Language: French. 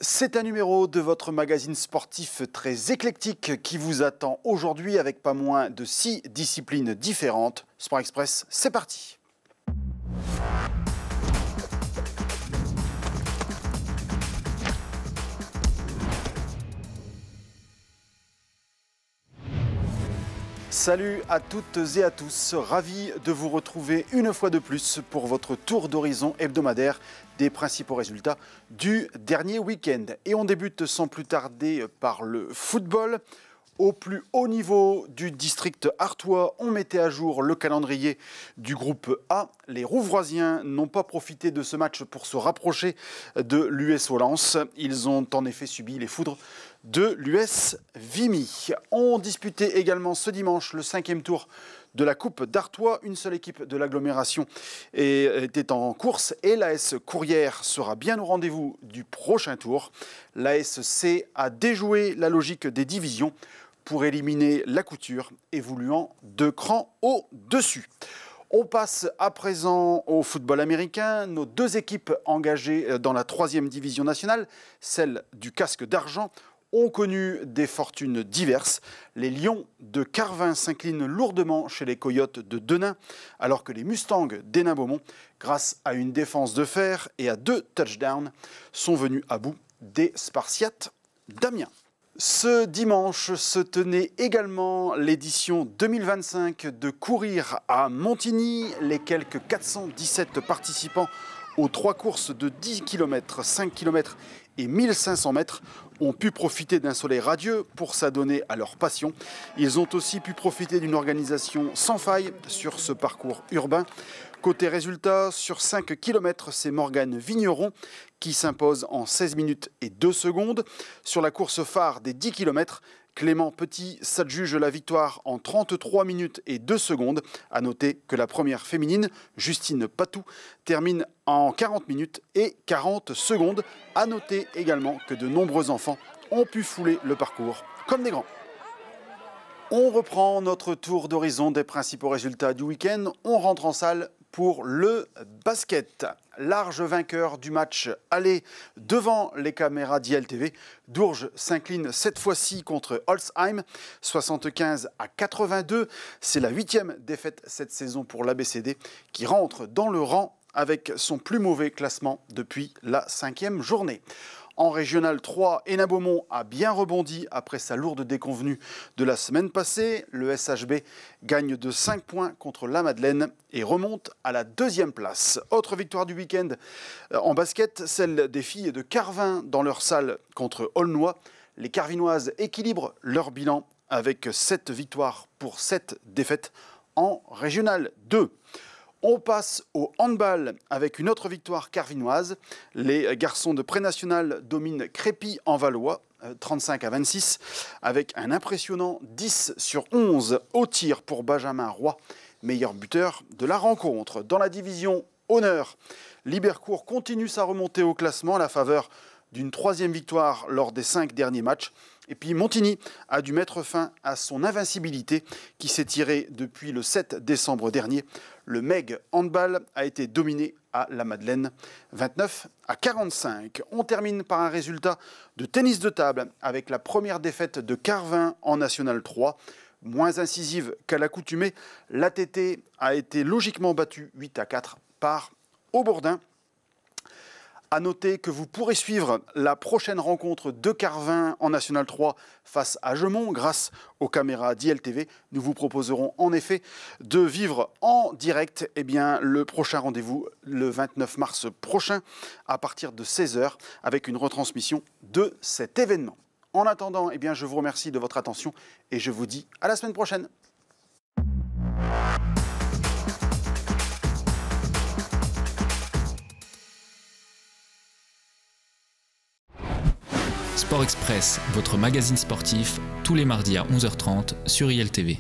C'est un numéro de votre magazine sportif très éclectique qui vous attend aujourd'hui avec pas moins de 6 disciplines différentes. Sport Express, c'est parti! Salut à toutes et à tous, ravi de vous retrouver une fois de plus pour votre tour d'horizon hebdomadaire des principaux résultats du dernier week-end. Et on débute sans plus tarder par le football. Au plus haut niveau du district artois, on mettait à jour le calendrier du groupe A. Les Rouvroisiens n'ont pas profité de ce match pour se rapprocher de l'US Lens. Ils ont en effet subi les foudres de l'US Vimy. On disputait également ce dimanche le 5e tour de la Coupe d'Artois. Une seule équipe de l'agglomération était en course et l'AS Courrières sera bien au rendez-vous du prochain tour. L'ASC a déjoué la logique des divisions pour éliminer la Couture, évoluant 2 crans au-dessus. On passe à présent au football américain. Nos 2 équipes engagées dans la 3e division nationale, celle du casque d'argent, ont connu des fortunes diverses. Les Lions de Carvin s'inclinent lourdement chez les Coyotes de Denain, alors que les Mustangs d'Hénin-Beaumont, grâce à une défense de fer et à 2 touchdowns, sont venus à bout des Spartiates d'Amiens. Ce dimanche se tenait également l'édition 2025 de Courir à Montigny. Les quelques 417 participants aux 3 courses de 10 km, 5 km et 1500 mètres ont pu profiter d'un soleil radieux pour s'adonner à leur passion. Ils ont aussi pu profiter d'une organisation sans faille sur ce parcours urbain. Côté résultat, sur 5 km, c'est Morgane Vigneron qui s'impose en 16 minutes et 2 secondes. Sur la course phare des 10 km, Clément Petit s'adjuge la victoire en 33 minutes et 2 secondes. A noter que la première féminine, Justine Patou, termine en 40 minutes et 40 secondes. A noter également que de nombreux enfants ont pu fouler le parcours comme des grands. On reprend notre tour d'horizon des principaux résultats du week-end. On rentre en salle pour le basket. Large vainqueur du match aller devant les caméras d'ILTV. Dourges s'incline cette fois-ci contre Holzheim, 75-82. C'est la 8e défaite cette saison pour l'ABCD qui rentre dans le rang avec son plus mauvais classement depuis la 5e journée. En Régional 3, Hénin-Beaumont a bien rebondi après sa lourde déconvenue de la semaine passée. Le SHB gagne de 5 points contre la Madeleine et remonte à la 2e place. Autre victoire du week-end en basket, celle des filles de Carvin dans leur salle contre Aulnois. Les Carvinoises équilibrent leur bilan avec 7 victoires pour 7 défaites en Régional 2. On passe au handball avec une autre victoire carvinoise. Les garçons de Pré-National dominent Crépy en Valois, 35-26, avec un impressionnant 10/11 au tir pour Benjamin Roy, meilleur buteur de la rencontre. Dans la division honneur, Libercourt continue sa remontée au classement à la faveur d'une 3e victoire lors des 5 derniers matchs. Et puis Montigny a dû mettre fin à son invincibilité qui s'est tirée depuis le 7 décembre dernier. Le MEG handball a été dominé à la Madeleine, 29-45. On termine par un résultat de tennis de table avec la première défaite de Carvin en National 3. Moins incisive qu'à l'accoutumée, l'ATT a été logiquement battu 8-4 par Aubourdin. A noter que vous pourrez suivre la prochaine rencontre de Carvin en National 3 face à Gemont grâce aux caméras d'ILTV. Nous vous proposerons en effet de vivre en direct le prochain rendez-vous le 29 mars prochain à partir de 16 h avec une retransmission de cet événement. En attendant, je vous remercie de votre attention et je vous dis à la semaine prochaine. Sport Express, votre magazine sportif, tous les mardis à 11 h 30 sur ILTV.